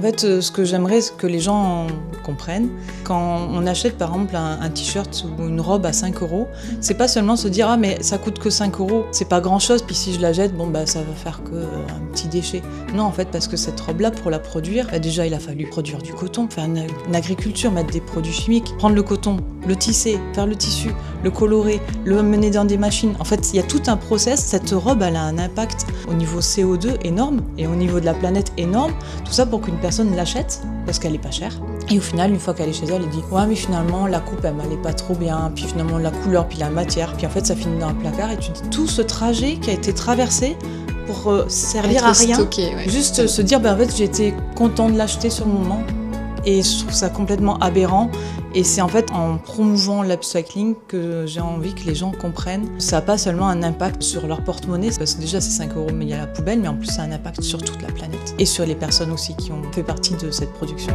fait, ce que j'aimerais que les gens comprennent, quand on achète par exemple un t-shirt ou une robe à 5 €, c'est pas seulement se dire « Ah mais ça coûte que 5 €, c'est pas grand chose, puis si je la jette, bon bah ça va faire que un petit déchet ». Non en fait, parce que cette robe-là, pour la produire, bah, déjà il a fallu produire du coton, faire une agriculture, mettre des produits chimiques, prendre le coton, le tisser, faire le tissu, le colorer, le mener dans des machines. En fait, il y a tout un process. Cette robe, elle a un impact au niveau CO2 énorme et au niveau de la planète énorme. Tout ça pour qu'une personne l'achète parce qu'elle est pas chère. Et au final, une fois qu'elle est chez elle, elle dit « Ouais, mais finalement, la coupe, elle m'allait pas trop bien. Puis finalement, la couleur, puis la matière. » Puis en fait, ça finit dans un placard et tu dis tout ce trajet qui a été traversé pour servir à rien. Stocké, ouais. Juste se dire en fait, j'ai été content de l'acheter sur le moment. Et je trouve ça complètement aberrant. Et c'est en fait en promouvant l'upcycling que j'ai envie que les gens comprennent. Ça n'a pas seulement un impact sur leur porte-monnaie, parce que déjà c'est 5 € mais il y a la poubelle, mais en plus ça a un impact sur toute la planète. Et sur les personnes aussi qui ont fait partie de cette production.